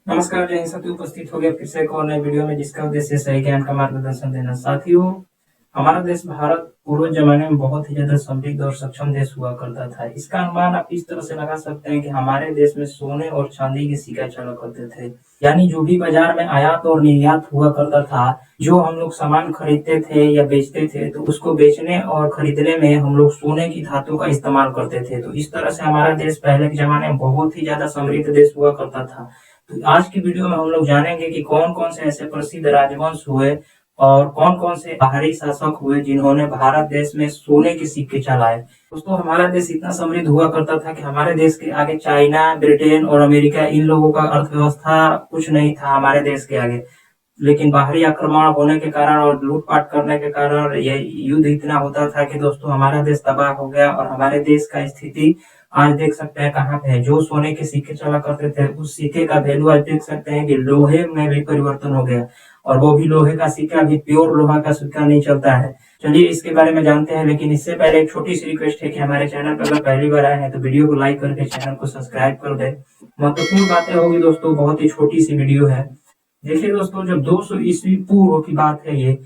नमस्कार, जय हिंद साथियों। उपस्थित हो गया फिर से एक और नए वीडियो में, जिसका उद्देश्य सही ज्ञान का मार्गदर्शन देना। साथियों, हमारा देश भारत पूर्व जमाने में बहुत ही ज्यादा समृद्ध और सक्षम देश हुआ करता था। इसका अनुमान आप इस तरह से लगा सकते हैं कि हमारे देश में सोने और चांदी के सिक्के चला करते थे। यानी जो भी बाजार में आयात और निर्यात हुआ करता था, जो हम लोग सामान खरीदते थे या बेचते थे, तो उसको बेचने और खरीदने में हम लोग सोने की धातु का इस्तेमाल करते थे। तो इस तरह से हमारा देश पहले के जमाने में बहुत ही ज्यादा समृद्ध देश हुआ करता था। तो आज की वीडियो में हम लोग जानेंगे कि कौन कौन से ऐसे प्रसिद्ध राजवंश हुए और कौन कौन से बाहरी शासक हुए जिन्होंने भारत देश में सोने के सिक्के चलाए। दोस्तों, हमारा देश इतना समृद्ध हुआ करता था कि हमारे देश के आगे चाइना, ब्रिटेन और अमेरिका, इन लोगों का अर्थव्यवस्था कुछ नहीं था हमारे देश के आगे। लेकिन बाहरी आक्रमण होने के कारण और लूटपाट करने के कारण ये युद्ध इतना होता था कि दोस्तों हमारा देश तबाह हो गया। और हमारे देश का स्थिति आज देख सकते हैं कहाँ पे है। जो सोने के सिक्के चला करते थे, उस सिक्के का वैल्यू आज देख सकते हैं कि लोहे में भी परिवर्तन हो गया। और वो भी लोहे का सिक्का भी प्योर लोहा का सिक्का नहीं चलता है। चलिए इसके बारे में जानते हैं, लेकिन इससे पहले एक छोटी सी रिक्वेस्ट है कि हमारे चैनल पर अगर पहली बार आए हैं तो वीडियो को लाइक करके चैनल को सब्सक्राइब कर दे। महत्वपूर्ण बातें होगी दोस्तों, बहुत ही छोटी सी वीडियो है। देखिए दोस्तों, जब 200 ईस्वी पूर्व की बात है, ये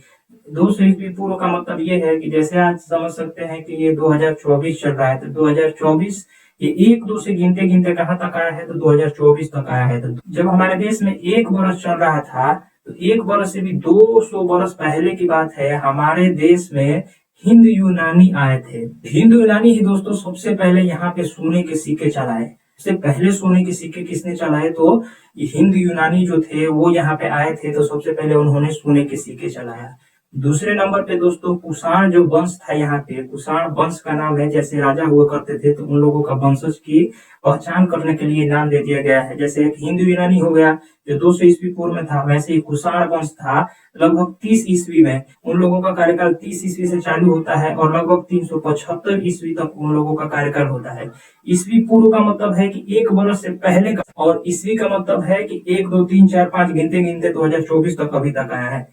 200 ईस्वी पूर्व का मतलब ये है कि जैसे आज समझ सकते हैं कि ये 2024 चल रहा है, तो 2024 ये एक दो से गिनते गिनते कहाँ तक आया है, तो 2024 तक आया है। तो जब हमारे देश में एक वर्ष चल रहा था, तो एक वर्ष से भी 200 वर्ष पहले की बात है, हमारे देश में हिंद यूनानी आए थे। हिंद यूनानी ही दोस्तों सबसे पहले यहाँ पे सोने के सिक्के चलाए। सबसे पहले सोने के सिक्के किसने चलाए, तो हिंद यूनानी जो थे वो यहाँ पे आए थे। तो सबसे पहले उन्होंने सोने के सिक्के चलाया। दूसरे नंबर पे दोस्तों कुषाण जो वंश था, यहाँ पे कुषाण वंश का नाम है, जैसे राजा हुआ करते थे तो उन लोगों का वंशज की पहचान करने के लिए नाम दे दिया गया है। जैसे एक हिंदू यूनानी हो गया जो 200 ईस्वी पूर्व में था, वैसे ही कुषाण वंश था लगभग 30 ईस्वी में। उन लोगों का कार्यकाल 30 ईस्वी से चालू होता है और लगभग 375 ईस्वी तक उन लोगों का कार्यकाल होता है। ईस्वी पूर्व का मतलब है कि एक वर्ष से पहले का, और ईस्वी का मतलब है कि 1 2 3 4 5 गिनते गिनते 2024 तक अभी तक आया है।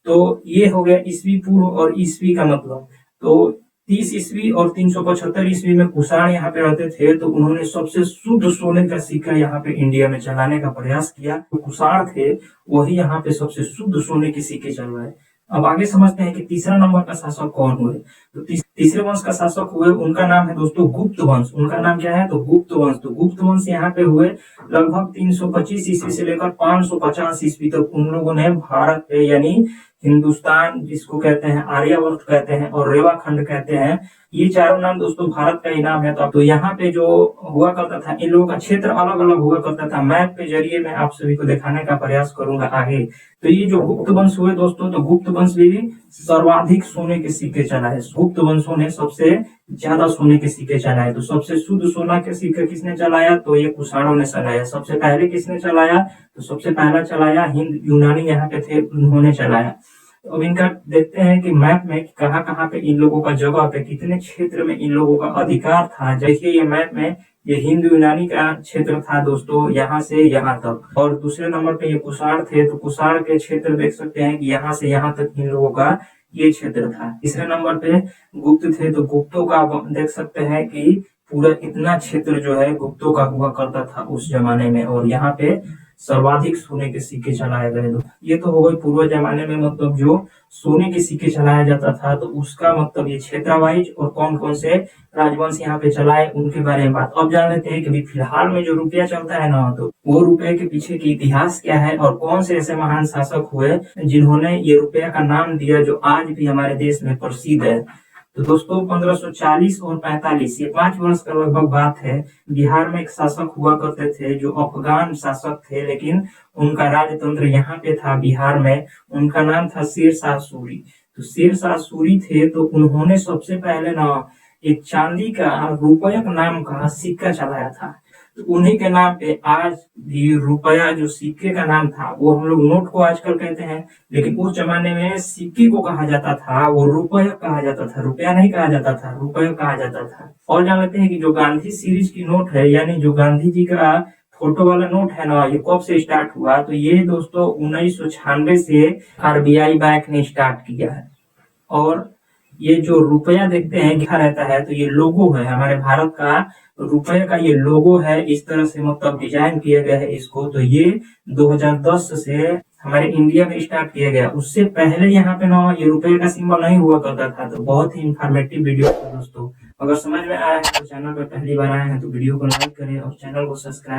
तो ये हो गया ईस्वी पूर्व और ईस्वी का मतलब। तो 30 ईस्वी और 375 ईस्वी में कुषाण यहाँ पे रहते थे, तो उन्होंने सबसे शुद्ध सोने का सिक्का यहाँ पे इंडिया में चलाने का प्रयास किया। तो कुषाण थे वही यहाँ पे सबसे शुद्ध सोने के सिक्के चलवाए। अब आगे समझते हैं कि तीसरा नंबर का शासक कौन हुए। तो तीसरे वंश का शासक हुए, उनका नाम है दोस्तों गुप्त वंश। उनका नाम क्या है, तो गुप्त वंश। तो गुप्त वंश यहाँ पे हुए लगभग 325 ईस्वी से लेकर 550 ईस्वी तक। उन लोगों ने भारत पे, यानी हिंदुस्तान जिसको कहते हैं, आर्यावर्त कहते हैं और रेवाखंड कहते हैं, ये चारों नाम दोस्तों भारत का ही नाम है। तो यहाँ पे जो हुआ करता था, इन लोगों का क्षेत्र अलग अलग हुआ करता था। मैप के जरिए मैं आप सभी को दिखाने का प्रयास करूंगा आगे। तो ये जो गुप्त वंश हुए दोस्तों, तो गुप्त वंश भी सर्वाधिक सोने के सिक्के चलाए। गुप्त वंशों ने सबसे ज्यादा सोने के सिक्के चलाए। तो सबसे शुद्ध सोना के सिक्के किसने चलाया, तो ये कुषाणों ने चलाया। सबसे पहले किसने चलाया, तो सबसे पहला चलाया हिंद यूनानी यहाँ पे थे, उन्होंने चलाया। तो अब इनका देखते हैं कि मैप में कहाँ कहाँ पे इन लोगों का जगह पे, कितने क्षेत्र में इन लोगों का अधिकार था। जैसे ये मैप में ये हिंदू यूनानी का क्षेत्र था दोस्तों, यहाँ से यहाँ तक। और दूसरे नंबर पे ये कुषाण थे, तो कुषाण के क्षेत्र देख सकते हैं कि यहाँ से यहाँ तक इन लोगों का ये क्षेत्र था। तीसरे नंबर पे गुप्त थे, तो गुप्तों का देख सकते हैं कि पूरा इतना क्षेत्र जो है गुप्तों का हुआ करता था उस जमाने में। और यहाँ पे सर्वाधिक सोने के सिक्के चलाए गए। ये तो हो गए पूर्व जमाने में, मतलब जो सोने के सिक्के चलाया जाता था। तो उसका मतलब ये क्षेत्र वाइज और कौन कौन से राजवंश यहाँ पे चलाए उनके बारे में बात। अब जान लेते हैं कि फिलहाल में जो रुपया चलता है ना, तो वो रुपये के पीछे की इतिहास क्या है और कौन से ऐसे महान शासक हुए जिन्होंने ये रुपया का नाम दिया, जो आज भी हमारे देश में प्रसिद्ध है। तो दोस्तों 1540 और 45, ये 5 वर्ष का लगभग बात है। बिहार में एक शासक हुआ करते थे जो अफगान शासक थे, लेकिन उनका राजतंत्र यहाँ पे था बिहार में। उनका नाम था शेर शाह सूरी। तो शेर शाह सूरी थे, तो उन्होंने सबसे पहले ना एक चांदी का रुपया नाम का सिक्का चलाया था। तो उन्हीं के नाम पे आज भी रुपया जो सिक्के का नाम था, वो हम लोग नोट को आजकल कहते हैं, लेकिन उस जमाने में सिक्के को कहा जाता था, वो रुपया कहा जाता था। रुपया नहीं कहा जाता था, रुपया कहा जाता था। और जान लेते हैं कि जो गांधी सीरीज की नोट है, यानी जो गांधी जी का फोटो वाला नोट है ना, ये कब से स्टार्ट हुआ, तो ये दोस्तों 1996 से आरबीआई बैंक ने स्टार्ट किया है। और ये जो रुपया देखते हैं क्या रहता है, तो ये लोगो है हमारे भारत का। रुपए का ये लोगो है, इस तरह से मतलब डिजाइन किया गया है इसको। तो ये 2010 से हमारे इंडिया में स्टार्ट किया गया। उससे पहले यहाँ पे ना ये रुपए का सिंबल नहीं हुआ करता था। तो बहुत ही इंफॉर्मेटिव वीडियो था दोस्तों। अगर समझ में आया है तो चैनल पर पहली बार आए हैं तो वीडियो को लाइक करें और चैनल को सब्सक्राइब